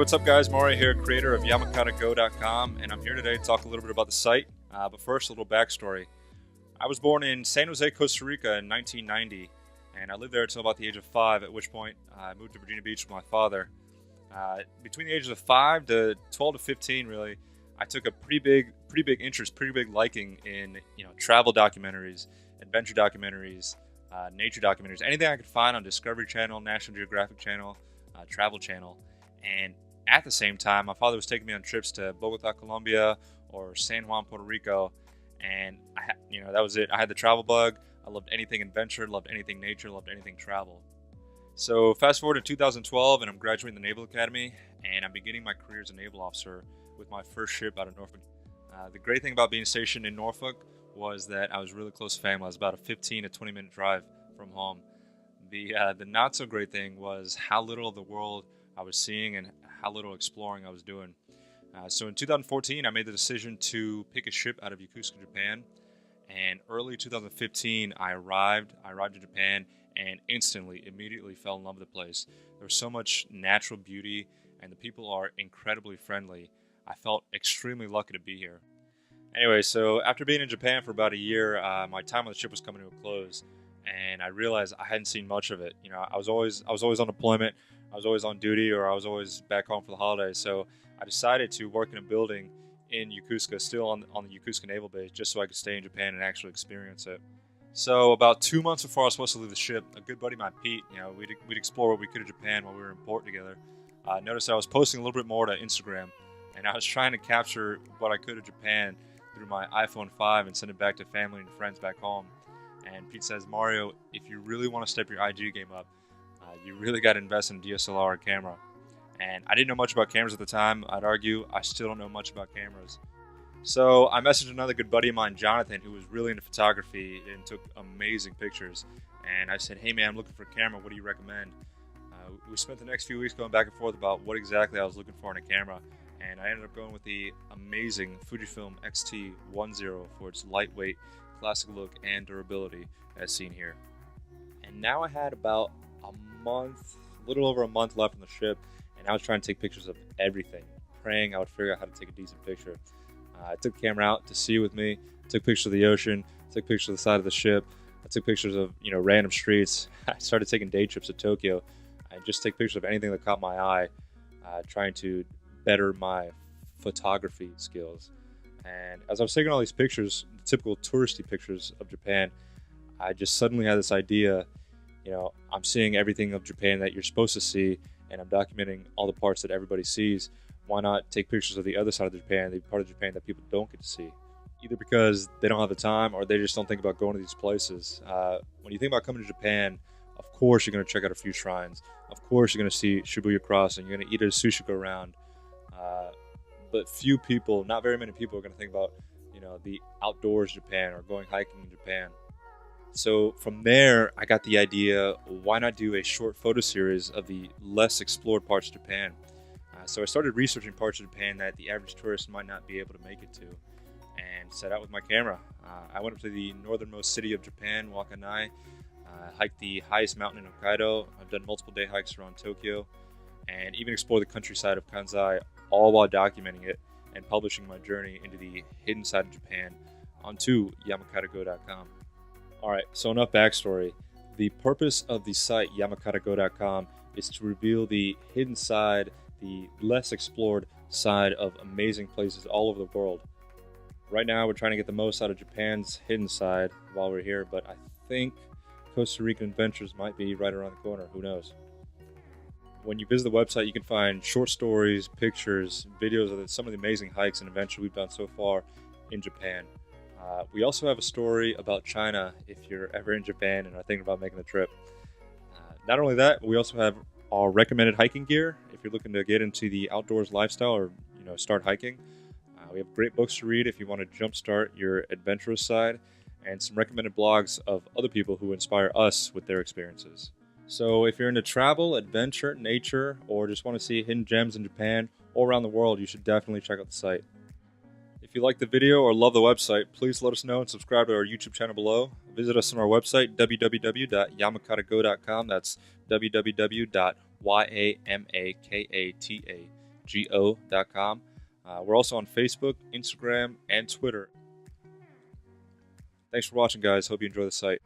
what's up guys? Mario here, creator of yamakatago.com, and I'm here today to talk a little bit about the site. But first, a little backstory. I was born in San Jose, Costa Rica in 1990, and I lived there until about the age of 5, at which point I moved to Virginia Beach with my father. Between the ages of 5 to 12 to 15, really, I took a pretty big interest, pretty big liking in travel documentaries, adventure documentaries, nature documentaries, anything I could find on Discovery Channel, National Geographic Channel, Travel Channel. And at the same time, my father was taking me on trips to Bogota, Colombia, or San Juan, Puerto Rico, and that was it. I had the travel bug. I loved anything adventure, loved anything nature, loved anything travel. So fast forward to 2012, and I'm graduating the Naval Academy, and I'm beginning my career as a naval officer with my first ship out of Norfolk. The great thing about being stationed in Norfolk was that I was really close to family. I was about a 15 to 20 minute drive from home. The not so great thing was how little of the world I was seeing and how little exploring I was doing. So in 2014, I made the decision to pick a ship out of Yokosuka, Japan. And early 2015, I arrived in Japan and immediately fell in love with the place. There's so much natural beauty and the people are incredibly friendly. I felt extremely lucky to be here. Anyway, so after being in Japan for about a year, my time on the ship was coming to a close, and I realized I hadn't seen much of it. I was always on deployment, I was always on duty, or I was always back home for the holidays. So I decided to work in a building in Yokosuka, still on the Yokosuka Naval Base, just so I could stay in Japan and actually experience it. So about 2 months before I was supposed to leave the ship, a good buddy of mine, Pete, we'd explore what we could of Japan while we were in port together. Noticed I was posting a little bit more to Instagram, and I was trying to capture what I could of Japan through my iPhone 5 and send it back to family and friends back home. And Pete says, Mario, if you really want to step your IG game up, you really got to invest in a DSLR camera. And I didn't know much about cameras at the time. I'd argue I still don't know much about cameras. So I messaged another good buddy of mine, Jonathan, who was really into photography and took amazing pictures. And I said, hey man, I'm looking for a camera. What do you recommend? We spent the next few weeks going back and forth about what exactly I was looking for in a camera. And I ended up going with the amazing Fujifilm X-T10 for its lightweight, classic look, and durability as seen here. And now I had about a little over a month left on the ship, and I was trying to take pictures of everything, praying I would figure out how to take a decent picture. I took the camera out to sea with me, took pictures of the ocean, took pictures of the side of the ship, I took pictures of random streets. I started taking day trips to Tokyo. I just take pictures of anything that caught my eye, trying to better my photography skills. And as I was taking all these pictures, typical touristy pictures of Japan, I just suddenly had this idea, I'm seeing everything of Japan that you're supposed to see, and I'm documenting all the parts that everybody sees. Why not take pictures of the other side of Japan, the part of Japan that people don't get to see? Either because they don't have the time or they just don't think about going to these places. When you think about coming to Japan, of course you're going to check out a few shrines. Of course you're going to see Shibuya Crossing. You're going to eat at a sushi go around. But few people, not very many people, are going to think about, the outdoors Japan or going hiking in Japan. So from there, I got the idea, why not do a short photo series of the less explored parts of Japan? So I started researching parts of Japan that the average tourist might not be able to make it to, and set out with my camera. I went up to the northernmost city of Japan, Wakkanai, hiked the highest mountain in Hokkaido. I've done multiple day hikes around Tokyo, and even explored the countryside of Kansai, all while documenting it and publishing my journey into the hidden side of Japan onto yamakatago.com. Alright, so enough backstory. The purpose of the site yamakatago.com is to reveal the hidden side, the less explored side of amazing places all over the world. Right now we're trying to get the most out of Japan's hidden side while we're here, but I think Costa Rican adventures might be right around the corner. Who knows? When you visit the website, you can find short stories, pictures, videos of some of the amazing hikes and adventures we've done so far in Japan. We also have a story about China if you're ever in Japan and are thinking about making the trip. Not only that, we also have our recommended hiking gear if you're looking to get into the outdoors lifestyle or start hiking. We have great books to read if you want to jumpstart your adventurous side, and some recommended blogs of other people who inspire us with their experiences. So if you're into travel, adventure, nature, or just want to see hidden gems in Japan or around the world, you should definitely check out the site. If you like the video or love the website, please let us know and subscribe to our YouTube channel below. Visit us on our website, www.yamakatago.com. That's www.yamakata.com. go.com. We're also on Facebook, Instagram, and Twitter. Thanks for watching, guys. Hope you enjoy the site.